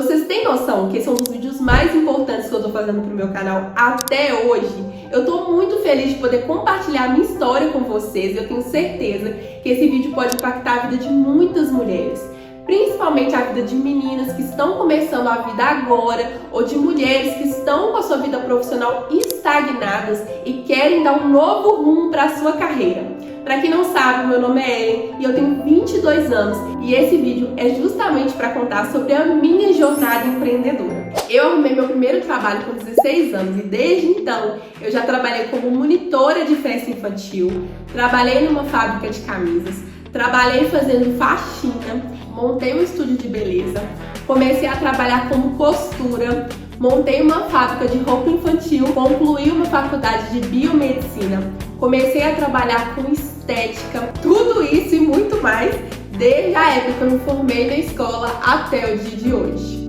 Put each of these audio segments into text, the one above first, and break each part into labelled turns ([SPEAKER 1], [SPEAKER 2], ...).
[SPEAKER 1] Vocês têm noção que esse é um dos vídeos mais importantes que eu tô fazendo pro meu canal até hoje? Eu tô muito feliz de poder compartilhar a minha história com vocês e eu tenho certeza que esse vídeo pode impactar a vida de muitas mulheres. Principalmente a vida de meninas que estão começando a vida agora ou de mulheres que estão com a sua vida profissional estagnadas e querem dar um novo rumo para a sua carreira. Para quem não sabe, meu nome é Ellen e eu tenho 22 anos e esse vídeo é justamente para contar sobre a minha jornada empreendedora. Eu arrumei meu primeiro trabalho com 16 anos e desde então eu já trabalhei como monitora de festa infantil, trabalhei numa fábrica de camisas, trabalhei fazendo faxina, montei um estúdio de beleza, comecei a trabalhar como costura, montei uma fábrica de roupa infantil, concluí uma faculdade de biomedicina, comecei a trabalhar com estética, tudo isso e muito mais, desde a época que eu me formei na escola até o dia de hoje.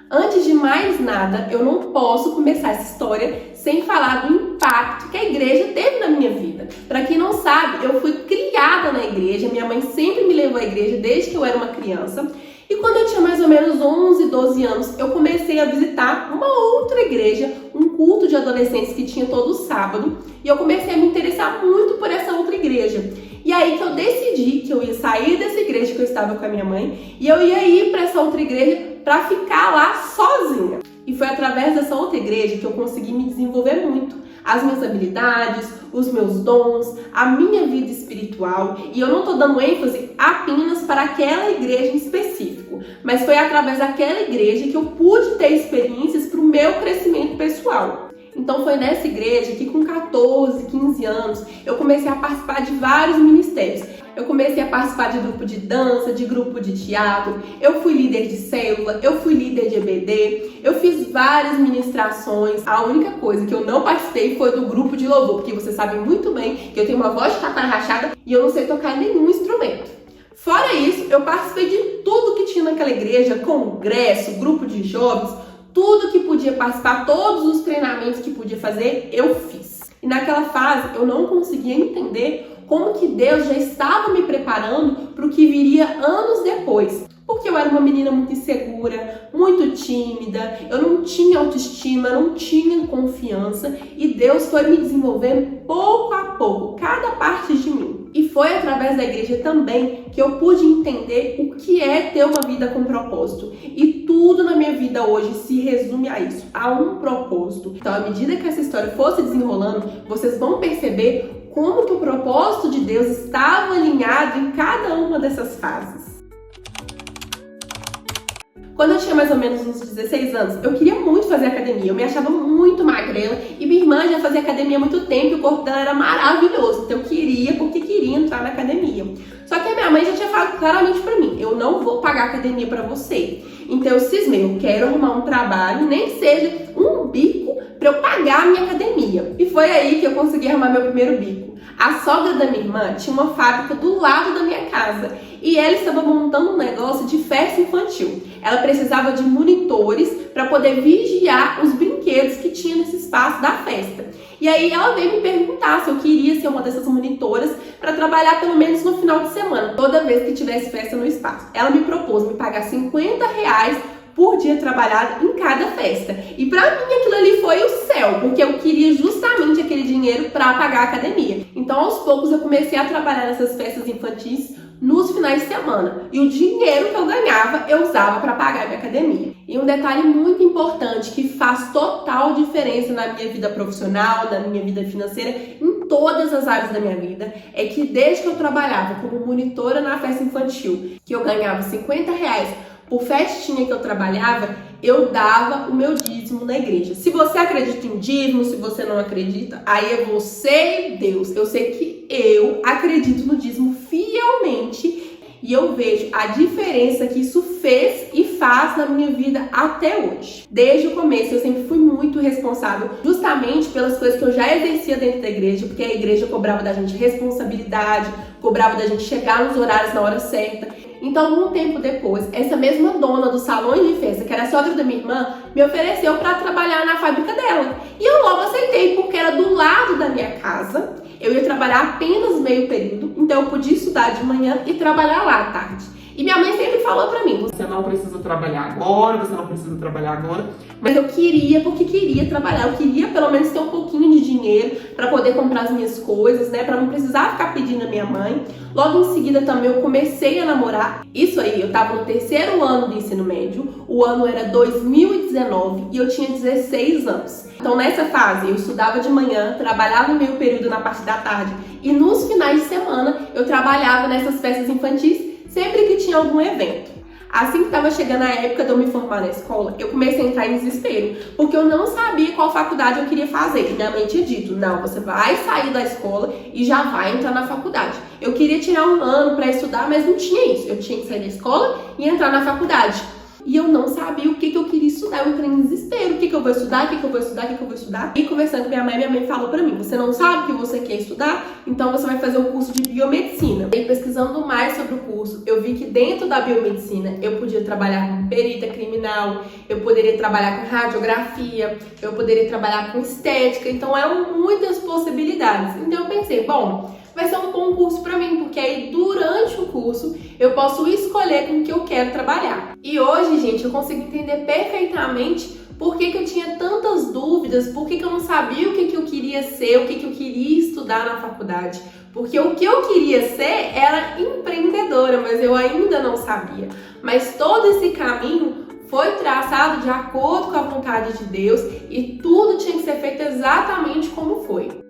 [SPEAKER 1] Antes de mais nada, eu não posso começar essa história sem falar do impacto que a igreja teve na minha vida. Para quem não sabe, eu fui criada na igreja, minha mãe sempre me levou à igreja desde que eu era uma criança. E quando eu tinha mais ou menos 11, 12 anos, eu comecei a visitar uma outra igreja, um culto de adolescentes que tinha todo sábado. E eu comecei a me interessar muito por essa outra igreja. E aí que eu decidi que eu ia sair dessa igreja que eu estava com a minha mãe e eu ia ir para essa outra igreja para ficar lá sozinha. E foi através dessa outra igreja que eu consegui me desenvolver muito. As minhas habilidades, os meus dons, a minha vida espiritual. E eu não estou dando ênfase apenas para aquela igreja em específico, mas foi através daquela igreja que eu pude ter experiências para o meu crescimento pessoal. Então foi nessa igreja que com 14, 15 anos eu comecei a participar de vários ministérios. Eu comecei a participar de grupo de dança, de grupo de teatro, eu fui líder de célula, eu fui líder de EBD, eu fiz várias ministrações. A única coisa que eu não participei foi do grupo de louvor, porque vocês sabem muito bem que eu tenho uma voz de taquara rachada e eu não sei tocar nenhum instrumento. Fora isso, eu participei de tudo que tinha naquela igreja, congresso, grupo de jovens, tudo que podia participar, todos os treinamentos que podia fazer, eu fiz. E naquela fase eu não conseguia entender como que Deus já estava me preparando para o que viria anos depois. Porque eu era uma menina muito insegura, muito tímida, eu não tinha autoestima, eu não tinha confiança e Deus foi me desenvolvendo pouco a pouco, cada parte de mim. E foi através da igreja também que eu pude entender o que é ter uma vida com propósito. E tudo na minha vida hoje se resume a isso, a um propósito. Então, à medida que essa história fosse desenrolando, vocês vão perceber como que o propósito de Deus estava alinhado em cada uma dessas fases. Quando eu tinha mais ou menos uns 16 anos, eu queria muito fazer academia, eu me achava muito magrela e minha irmã já fazia academia há muito tempo e o corpo dela era maravilhoso, então eu queria porque queria entrar na academia. Só que a minha mãe já tinha falado claramente pra mim, eu não vou pagar academia pra você. Então eu cismei, eu quero arrumar um trabalho, nem que seja um bico, pra eu pagar a minha academia. E foi aí que eu consegui arrumar meu primeiro bico. A sogra da minha irmã tinha uma fábrica do lado da minha casa e ela estava montando um negócio de festa infantil. Ela precisava de monitores para poder vigiar os brinquedos que tinha nesse espaço da festa. E aí ela veio me perguntar se eu queria ser uma dessas monitoras para trabalhar pelo menos no final de semana, toda vez que tivesse festa no espaço. Ela me propôs me pagar R$50 por dia trabalhado em cada festa. E pra mim aquilo ali foi o céu, porque eu queria justamente aquele dinheiro pra pagar a academia. Então aos poucos eu comecei a trabalhar nessas festas infantis nos finais de semana. E o dinheiro que eu ganhava eu usava pra pagar a minha academia. E um detalhe muito importante que faz total diferença na minha vida profissional, na minha vida financeira, em todas as áreas da minha vida, é que desde que eu trabalhava como monitora na festa infantil, que eu ganhava R$50 por festinha que eu trabalhava, eu dava o meu dízimo na igreja. Se você acredita em dízimo, se você não acredita, aí é você e Deus. Eu sei que eu acredito no dízimo fielmente e eu vejo a diferença que isso fez e faz na minha vida até hoje. Desde o começo eu sempre fui muito responsável justamente pelas coisas que eu já exercia dentro da igreja, porque a igreja cobrava da gente responsabilidade, cobrava da gente chegar nos horários na hora certa. Então, algum tempo depois, essa mesma dona dos salões de festa, que era a sogra da minha irmã, me ofereceu para trabalhar na fábrica dela. E eu logo aceitei, porque era do lado da minha casa. Eu ia trabalhar apenas meio período, então eu podia estudar de manhã e trabalhar lá à tarde. E minha mãe sempre falou pra mim,
[SPEAKER 2] você não precisa trabalhar agora, você não precisa trabalhar agora.
[SPEAKER 1] Mas eu queria, porque queria trabalhar, eu queria pelo menos ter um pouquinho de dinheiro para poder comprar as minhas coisas, né, para não precisar ficar pedindo a minha mãe. Logo em seguida também eu comecei a namorar. Isso aí, eu tava no 3º ano do ensino médio, o ano era 2019 e eu tinha 16 anos. Então nessa fase eu estudava de manhã, trabalhava meio período na parte da tarde e nos finais de semana eu trabalhava nessas festas infantis sempre que tinha algum evento. Assim que estava chegando a época de eu me formar na escola, eu comecei a entrar em desespero, porque eu não sabia qual faculdade eu queria fazer. Minha mãe tinha dito, não, você vai sair da escola e já vai entrar na faculdade. Eu queria tirar um ano para estudar, mas não tinha isso. Eu tinha que sair da escola e entrar na faculdade. E eu não sabia o que eu queria estudar, eu entrei em desespero. O que eu vou estudar, o que eu vou estudar, o que eu vou estudar. E conversando com minha mãe falou pra mim, você não sabe o que você quer estudar? Então você vai fazer um curso de biomedicina. E pesquisando mais sobre o curso, eu vi que dentro da biomedicina eu podia trabalhar com perita criminal, eu poderia trabalhar com radiografia, eu poderia trabalhar com estética, então eram muitas possibilidades. Então eu pensei, bom, vai ser um bom curso pra mim, porque aí durante o curso eu posso escolher com o que eu quero trabalhar. E hoje, gente, eu consigo entender perfeitamente por que eu tinha tantas dúvidas, por que eu não sabia o que eu queria ser, o que eu queria estudar na faculdade. Porque o que eu queria ser era empreendedora, mas eu ainda não sabia. Mas todo esse caminho foi traçado de acordo com a vontade de Deus e tudo tinha que ser feito exatamente como foi.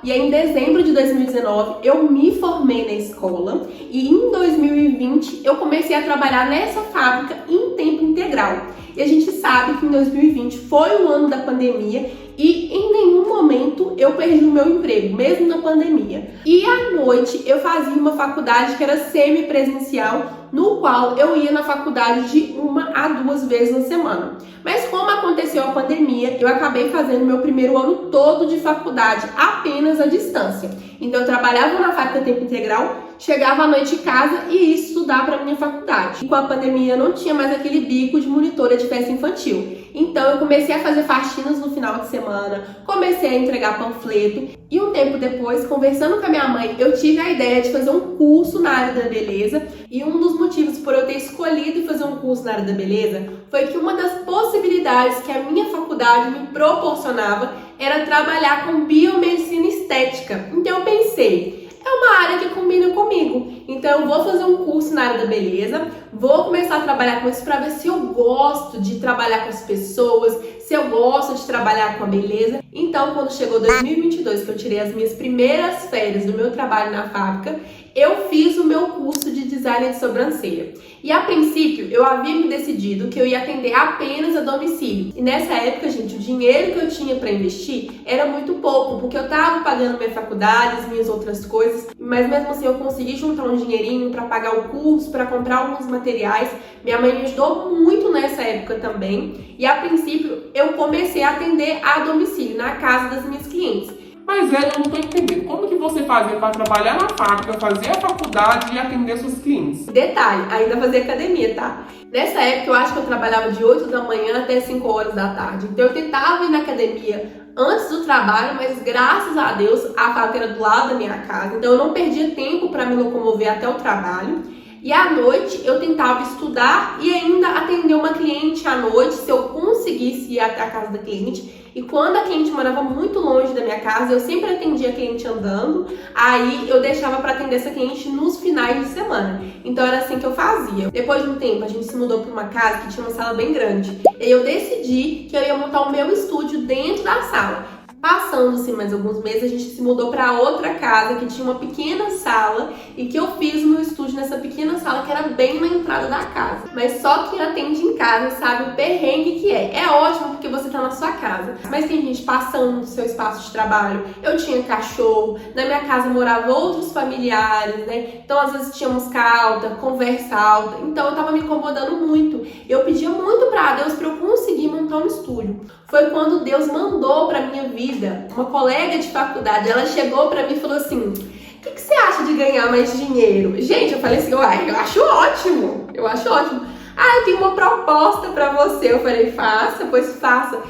[SPEAKER 1] E aí, em dezembro de 2019, eu me formei na escola e em 2020 eu comecei a trabalhar nessa fábrica em tempo integral. E a gente sabe que em 2020 foi o ano da pandemia e em nenhum momento eu perdi o meu emprego, mesmo na pandemia. E à noite eu fazia uma faculdade que era semipresencial, no qual eu ia na faculdade de 1 a 2 vezes na semana. Mas como aconteceu a pandemia, eu acabei fazendo meu primeiro ano todo de faculdade apenas à distância. Então eu trabalhava na fábrica tempo integral, chegava à noite em casa e ia estudar para minha faculdade. E com a pandemia eu não tinha mais aquele bico de monitora de festa infantil. Então eu comecei a fazer faxinas no final de semana, comecei a entregar panfleto e um tempo depois, conversando com a minha mãe, eu tive a ideia de fazer um curso na área da beleza. E um dos motivos por eu ter escolhido fazer um curso na área da beleza foi que uma das possibilidades que a minha faculdade me proporcionava era trabalhar com biomedicina estética. Então eu pensei, é uma área que combina comigo. Então eu vou fazer um curso na área da beleza, vou começar a trabalhar com isso para ver se eu gosto de trabalhar com as pessoas, se eu gosto de trabalhar com a beleza. Então quando chegou 2022, que eu tirei as minhas primeiras férias do meu trabalho na fábrica, eu fiz o meu curso de design de sobrancelha. E a princípio, eu havia me decidido que eu ia atender apenas a domicílio. E nessa época, gente, o dinheiro que eu tinha para investir era muito pouco, porque eu tava pagando minha faculdade, as minhas outras coisas, mas mesmo assim eu consegui juntar um dinheirinho para pagar o curso, para comprar alguns materiais. Minha mãe me ajudou muito nessa época também. E a princípio, eu comecei a atender a domicílio, na casa das minhas clientes.
[SPEAKER 2] Mas eu não tô entendendo. Como que você fazia para trabalhar na fábrica, fazer a faculdade e atender seus clientes?
[SPEAKER 1] Detalhe, ainda fazia academia, tá? Nessa época eu acho que eu trabalhava de 8 da manhã até 5 horas da tarde. Então eu tentava ir na academia antes do trabalho, mas graças a Deus a fábrica era do lado da minha casa. Então eu não perdia tempo para me locomover até o trabalho. E à noite eu tentava estudar e ainda atender uma cliente à noite, se eu conseguisse ir até a casa da cliente. E quando a cliente morava muito longe da minha casa, eu sempre atendia a cliente andando, aí eu deixava para atender essa cliente nos finais de semana. Então era assim que eu fazia. Depois de um tempo, a gente se mudou para uma casa que tinha uma sala bem grande. E aí eu decidi que eu ia montar o meu estúdio dentro da sala. Passando-se mais alguns meses, a gente se mudou para outra casa que tinha uma pequena sala e que eu fiz o meu estúdio nessa pequena sala que era bem na entrada da casa. Mas só quem atende em casa sabe o perrengue que é. É ótimo porque você tá na sua casa, mas tem gente passando no seu espaço de trabalho. Eu tinha cachorro, na minha casa moravam outros familiares, né? Então às vezes tinha música alta, conversa alta, então eu tava me incomodando muito. Eu pedia muito para Deus para eu conseguir montar um estúdio. Foi quando Deus mandou para minha vida uma colega de faculdade. Ela chegou para mim e falou assim: o que você acha de ganhar mais dinheiro? Gente, eu falei assim, uai, eu acho ótimo. Eu tenho uma proposta para você. Eu falei, faça, pois faça.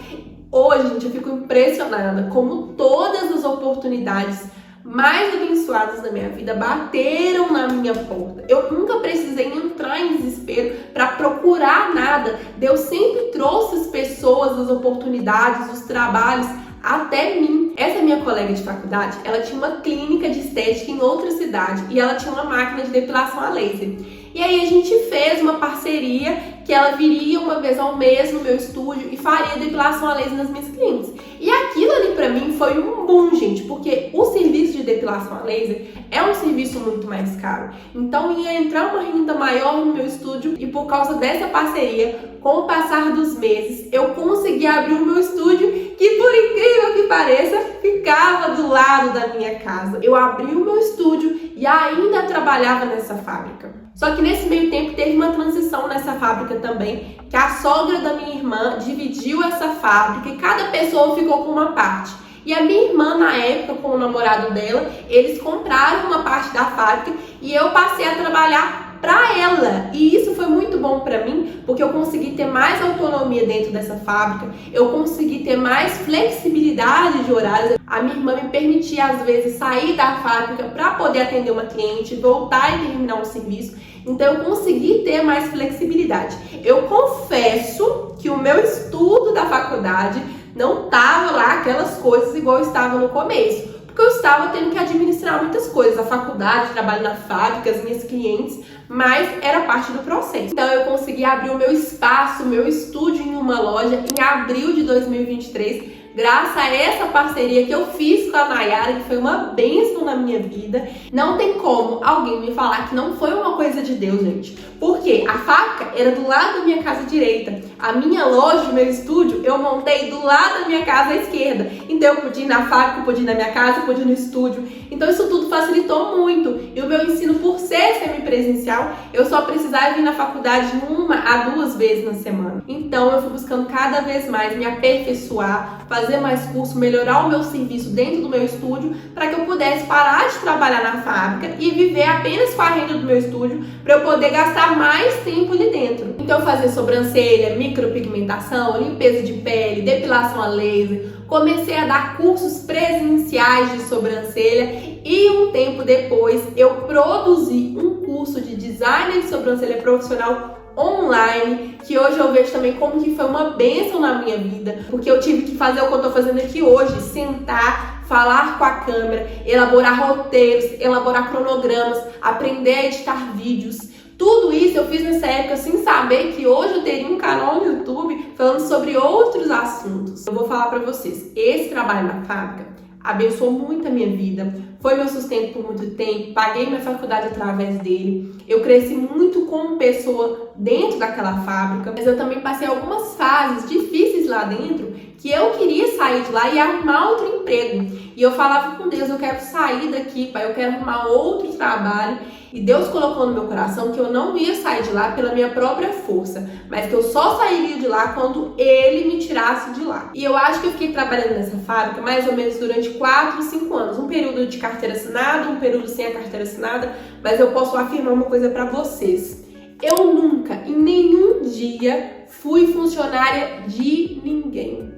[SPEAKER 1] Hoje, gente, eu fico impressionada como todas as oportunidades mais abençoados da minha vida bateram na minha porta. Eu nunca precisei entrar em desespero para procurar nada. Deus sempre trouxe as pessoas, as oportunidades, os trabalhos até mim. Essa minha colega de faculdade, ela tinha uma clínica de estética em outra cidade e ela tinha uma máquina de depilação a laser. E aí a gente fez uma parceria que ela viria uma vez ao mês no meu estúdio e faria depilação a laser nas minhas clientes. E aquilo ali pra mim foi um boom, gente, porque o serviço de depilação a laser é um serviço muito mais caro. Então ia entrar uma renda maior no meu estúdio e por causa dessa parceria, com o passar dos meses, eu consegui abrir o meu estúdio que, por incrível que pareça, ficava do lado da minha casa. Eu abri o meu estúdio e ainda trabalhava nessa fábrica. Só que nesse meio tempo teve uma transição nessa fábrica também, que a sogra da minha irmã dividiu essa fábrica e cada pessoa ficou com uma parte. E a minha irmã, na época, com o namorado dela, eles compraram uma parte da fábrica e eu passei a trabalhar para ela. E isso foi muito bom para mim, porque eu consegui ter mais autonomia dentro dessa fábrica, eu consegui ter mais flexibilidade de horários. A minha irmã me permitia, às vezes, sair da fábrica para poder atender uma cliente, voltar e terminar um serviço. Então eu consegui ter mais flexibilidade. Eu confesso que o meu estudo da faculdade não estava lá aquelas coisas igual estava no começo, porque eu estava tendo que administrar muitas coisas, a faculdade, trabalho na fábrica, as minhas clientes, mas era parte do processo. Então eu consegui abrir o meu espaço, o meu estúdio em uma loja em abril de 2023, graças a essa parceria que eu fiz com a Nayara, que foi uma bênção na minha vida. Não tem como alguém me falar que não foi uma coisa de Deus, gente. Porque a fábrica era do lado da minha casa direita. A minha loja, o meu estúdio, eu montei do lado da minha casa à esquerda. Então eu podia ir na fábrica, eu podia ir na minha casa, eu podia ir no estúdio. Então isso tudo facilitou muito. E o meu ensino, por ser semipresencial, eu só precisava ir na faculdade 1 a 2 vezes na semana. Então eu fui buscando cada vez mais me aperfeiçoar, fazer mais curso, melhorar o meu serviço dentro do meu estúdio, para que eu pudesse parar de trabalhar na fábrica e viver apenas com a renda do meu estúdio, para eu poder gastar mais tempo ali dentro. Então eu fazia sobrancelha, micropigmentação, limpeza de pele, depilação a laser, comecei a dar cursos presenciais de sobrancelha e um tempo depois eu produzi um curso de design de sobrancelha profissional online, que hoje eu vejo também como que foi uma bênção na minha vida, porque eu tive que fazer o que eu tô fazendo aqui hoje, sentar, falar com a câmera, elaborar roteiros, elaborar cronogramas, aprender a editar vídeos. Tudo isso eu fiz nessa época sem saber que hoje eu teria um canal no YouTube falando sobre outros assuntos. Eu vou falar pra vocês, esse trabalho na fábrica abençoou muito a minha vida, foi meu sustento por muito tempo, paguei minha faculdade através dele, eu cresci muito como pessoa dentro daquela fábrica, mas eu também passei algumas fases difíceis lá dentro, que eu queria sair de lá e arrumar outro emprego, e eu falava com Deus, eu quero sair daqui, pai, eu quero arrumar outro trabalho, e Deus colocou no meu coração que eu não ia sair de lá pela minha própria força, mas que eu só sairia de lá quando Ele me tirasse de lá. E eu acho que eu fiquei trabalhando nessa fábrica mais ou menos durante 4, 5 anos. Um período de carteira assinada, um período sem a carteira assinada, mas eu posso afirmar uma coisa pra vocês. Eu nunca, em nenhum dia, fui funcionária de ninguém.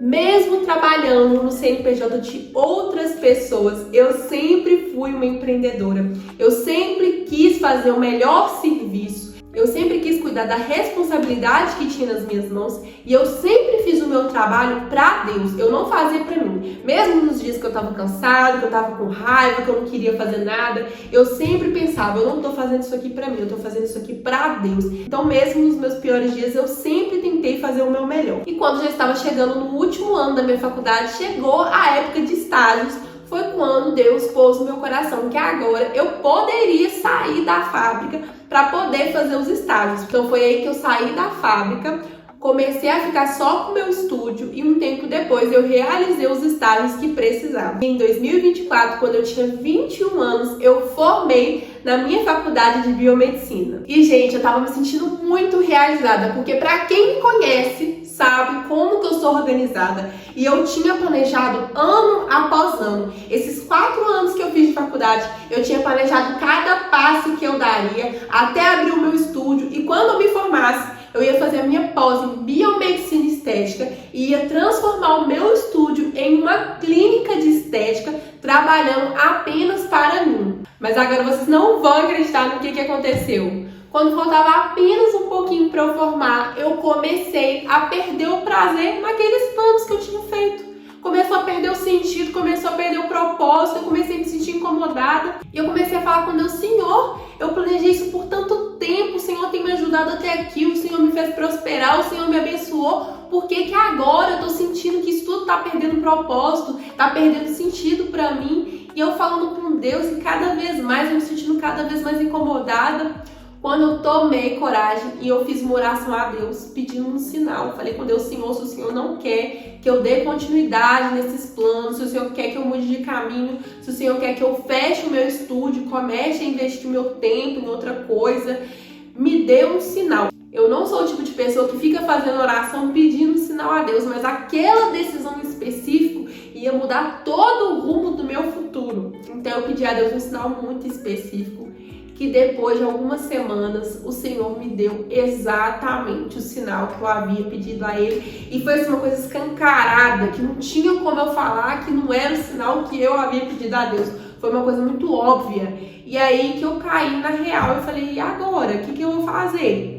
[SPEAKER 1] Mesmo trabalhando no CNPJ de outras pessoas, eu sempre fui uma empreendedora. Eu sempre quis fazer o melhor serviço. Eu sempre quis cuidar da responsabilidade que tinha nas minhas mãos e eu sempre fiz o meu trabalho pra Deus. Eu não fazia pra mim. Mesmo nos dias que eu tava cansada, que eu tava com raiva, que eu não queria fazer nada, eu sempre pensava, eu não tô fazendo isso aqui pra mim, eu tô fazendo isso aqui pra Deus. Então mesmo nos meus piores dias, eu sempre tentei fazer o meu melhor. E quando já estava chegando no último ano da minha faculdade, chegou a época de estágios. Foi quando Deus pôs no meu coração que agora eu poderia sair da fábrica para poder fazer os estágios. Então foi aí que eu saí da fábrica, comecei a ficar só com o meu estúdio e um tempo depois eu realizei os estágios que precisava. Em 2024, quando eu tinha 21 anos, eu formei na minha faculdade de biomedicina. E, gente, eu tava me sentindo muito realizada, porque pra quem me conhece, sabe como que eu sou organizada. E eu tinha planejado ano após ano. Esses 4 anos que eu fiz de faculdade, eu tinha planejado cada passo que eu daria até abrir o meu estúdio. E quando eu me formasse, eu ia fazer a minha pós em biomedicina estética e ia transformar o meu estúdio em uma clínica de estética, trabalhando apenas para mim. Mas agora vocês não vão acreditar no que aconteceu. Quando faltava apenas um pouquinho para eu formar, eu comecei a perder o prazer naqueles planos que eu tinha feito. Começou a perder o sentido, começou a perder o propósito, eu comecei a me sentir incomodada. E eu comecei a falar com Deus: Senhor, eu planejei isso por tanto tempo, o Senhor tem me ajudado até aqui, o Senhor me fez prosperar, o Senhor me abençoou. Por que agora eu tô sentindo que isso tudo tá perdendo propósito, tá perdendo sentido pra mim? E eu falando com Deus e cada vez mais, eu me sentindo cada vez mais incomodada. Quando eu tomei coragem e eu fiz uma oração a Deus pedindo um sinal, eu falei com Deus: Senhor, se o Senhor não quer que eu dê continuidade nesses planos, se o Senhor quer que eu mude de caminho, se o Senhor quer que eu feche o meu estúdio, comece a investir o meu tempo em outra coisa, me dê um sinal. Eu não sou o tipo de pessoa que fica fazendo oração pedindo um sinal a Deus, mas aquela decisão em específico ia mudar todo o rumo do meu futuro. Então eu pedi a Deus um sinal muito específico, que depois de algumas semanas o Senhor me deu exatamente o sinal que eu havia pedido a Ele. E foi assim, uma coisa escancarada, que não tinha como eu falar que não era o sinal que eu havia pedido a Deus. Foi uma coisa muito óbvia. E aí que eu caí na real e falei: e agora? O que eu vou fazer?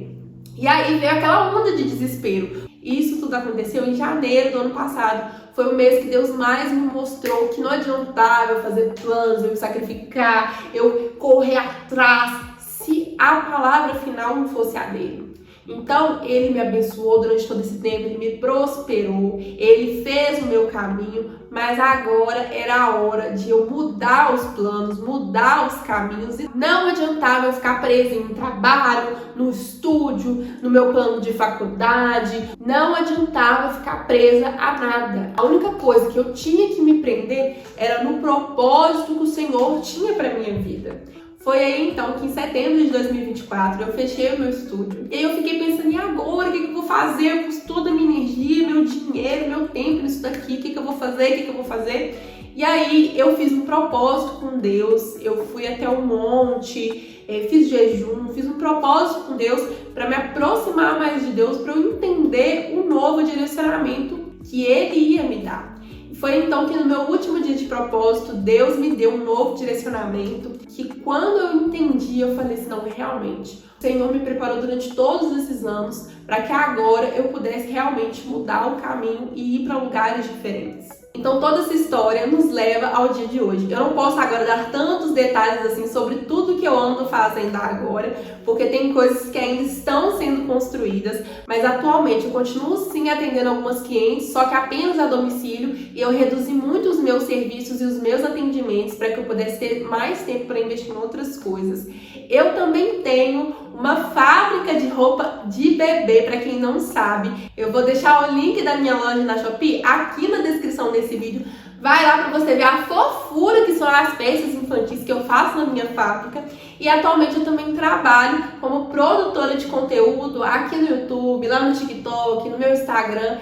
[SPEAKER 1] E aí veio aquela onda de desespero. Isso tudo aconteceu em janeiro do ano passado. Foi o mês que Deus mais me mostrou que não adiantava eu fazer planos, eu me sacrificar, eu correr atrás, se a palavra final não fosse a dele. Então, Ele me abençoou durante todo esse tempo, Ele me prosperou, Ele fez o meu caminho, mas agora era a hora de eu mudar os planos, mudar os caminhos. E não adiantava eu ficar presa em trabalho, no estúdio, no meu plano de faculdade. Não adiantava ficar presa a nada. A única coisa que eu tinha que me prender era no propósito que o Senhor tinha para minha vida. Foi aí então que em setembro de 2024 eu fechei o meu estúdio. E aí eu fiquei pensando: e agora? O que eu vou fazer? Eu pus toda a minha energia, meu dinheiro, meu tempo nisso daqui. O que eu vou fazer? O que eu vou fazer? E aí eu fiz um propósito com Deus. Eu fui até um monte, fiz jejum, fiz um propósito com Deus para me aproximar mais de Deus, para eu entender o novo direcionamento que Ele ia me dar. Foi então que no meu último dia de propósito, Deus me deu um novo direcionamento, que quando eu entendi, eu falei assim: não, realmente, o Senhor me preparou durante todos esses anos para que agora eu pudesse realmente mudar o caminho e ir para lugares diferentes. Então toda essa história nos leva ao dia de hoje. Eu não posso agora dar tantos detalhes assim sobre tudo que eu ando fazendo agora, porque tem coisas que ainda estão sendo construídas, mas atualmente eu continuo sim atendendo algumas clientes, só que apenas a domicílio, e eu reduzi muito os meus serviços e os meus atendimentos para que eu pudesse ter mais tempo para investir em outras coisas. Eu também tenho uma fábrica de roupa de bebê, para quem não sabe. Eu vou deixar o link da minha loja na Shopee aqui na descrição desse vídeo. Vai lá para você ver a fofura que são as peças infantis que eu faço na minha fábrica. E atualmente eu também trabalho como produtora de conteúdo aqui no YouTube, lá no TikTok, no meu Instagram.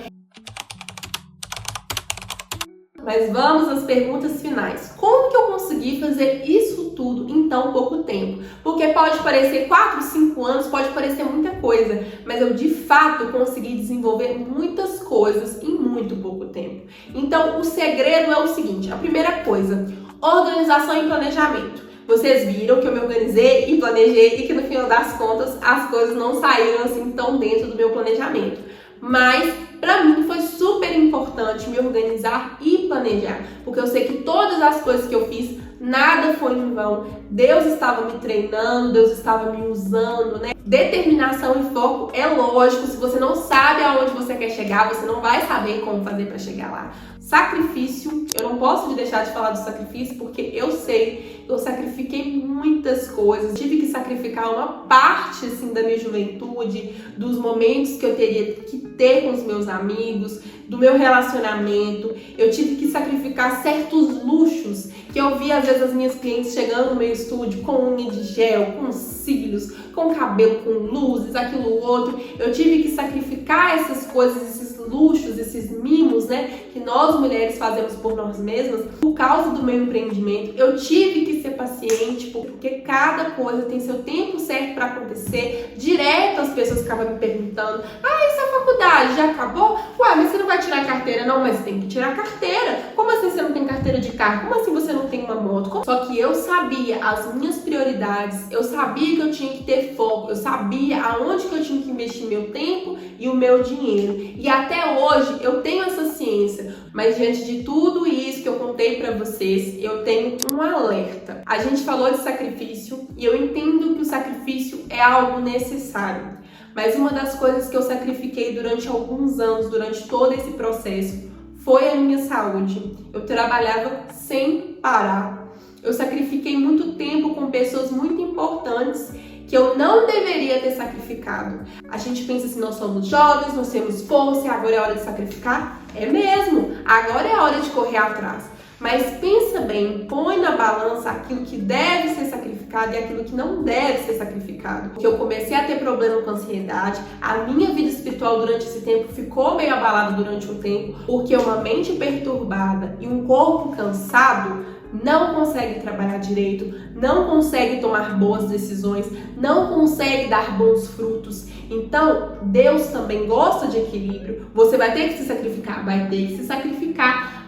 [SPEAKER 1] Mas vamos às perguntas finais. Como que eu consegui fazer isso tudo em tão pouco tempo? Porque pode parecer 4, 5 anos, pode parecer muita coisa, mas eu de fato consegui desenvolver muitas coisas em muito pouco tempo. Então o segredo é o seguinte: a primeira coisa, organização e planejamento. Vocês viram que eu me organizei e planejei e que no final das contas as coisas não saíram assim tão dentro do meu planejamento. Mas pra mim foi super importante me organizar e planejar, porque eu sei que todas as coisas que eu fiz, nada foi em vão. Deus estava me treinando, Deus estava me usando, né? Determinação e foco é lógico. Se você não sabe aonde você quer chegar, você não vai saber como fazer para chegar lá. Sacrifício, eu não posso deixar de falar do sacrifício, porque eu sei, eu sacrifiquei muitas coisas, tive que sacrificar uma parte assim da minha juventude, dos momentos que eu teria que ter com os meus amigos, do meu relacionamento. Eu tive que sacrificar certos luxos que eu via às vezes as minhas clientes chegando no meu estúdio com unha de gel, com cílios, com cabelo, com luzes, aquilo outro. Eu tive que sacrificar essas coisas, esses luxos, esses mimos, né, que nós mulheres fazemos por nós mesmas. Por causa do meu empreendimento, eu tive que ser paciente, porque cada coisa tem seu tempo certo para acontecer. Direto as pessoas ficavam me perguntando: ah, essa faculdade faculdade já acabou? Ué, mas você não vai tirar a carteira? Não, mas tem que tirar a carteira. Como assim você não tem carteira de carro? Como assim você não tem uma moto? Só que eu sabia as minhas prioridades, eu sabia que eu tinha que ter foco, eu sabia aonde que eu tinha que investir meu tempo e o meu dinheiro. E até hoje eu tenho essa ciência, mas diante de tudo isso que eu contei pra vocês, eu tenho um alerta. A gente falou de sacrifício e eu entendo que o sacrifício é algo necessário. Mas uma das coisas que eu sacrifiquei durante alguns anos, durante todo esse processo, foi a minha saúde. Eu trabalhava sem parar. Eu sacrifiquei muito tempo com pessoas muito importantes que eu não deveria ter sacrificado. A gente pensa assim, nós somos jovens, nós temos força e agora é hora de sacrificar? É mesmo, agora é hora de correr atrás. Mas pensa bem, põe na balança aquilo que deve ser sacrificado e aquilo que não deve ser sacrificado. Porque eu comecei a ter problema com ansiedade, a minha vida espiritual durante esse tempo ficou meio abalada durante um tempo, porque uma mente perturbada e um corpo cansado não consegue trabalhar direito, não consegue tomar boas decisões, não consegue dar bons frutos. Então, Deus também gosta de equilíbrio. Você vai ter que se sacrificar,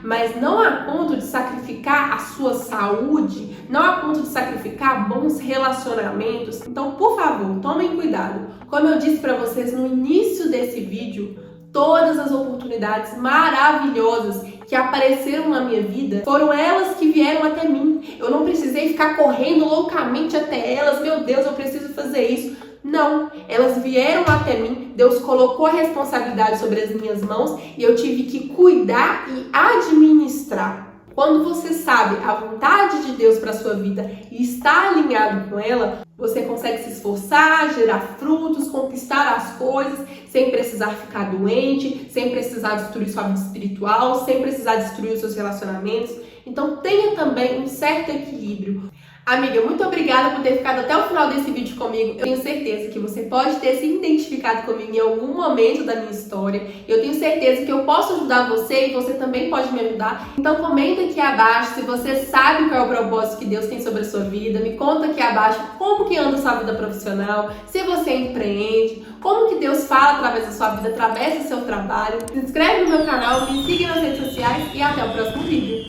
[SPEAKER 1] mas não a ponto de sacrificar a sua saúde, não a ponto de sacrificar bons relacionamentos. Então, por favor, tomem cuidado. Como eu disse para vocês no início desse vídeo, todas as oportunidades maravilhosas que apareceram na minha vida foram elas que vieram até mim. Eu não precisei ficar correndo loucamente até elas. Meu Deus, eu preciso fazer isso. Não, elas vieram até mim, Deus colocou a responsabilidade sobre as minhas mãos e eu tive que cuidar e administrar. Quando você sabe a vontade de Deus para sua vida e está alinhado com ela, você consegue se esforçar, gerar frutos, conquistar as coisas, sem precisar ficar doente, sem precisar destruir sua vida espiritual, sem precisar destruir os seus relacionamentos. Então tenha também um certo equilíbrio. Amiga, muito obrigada por ter ficado até o final desse vídeo comigo. Eu tenho certeza que você pode ter se identificado comigo em algum momento da minha história. Eu tenho certeza que eu posso ajudar você e você também pode me ajudar. Então comenta aqui abaixo se você sabe qual é o propósito que Deus tem sobre a sua vida. Me conta aqui abaixo como que anda a sua vida profissional, se você empreende, como que Deus fala através da sua vida, através do seu trabalho. Se inscreve no meu canal, me siga nas redes sociais e até o próximo vídeo.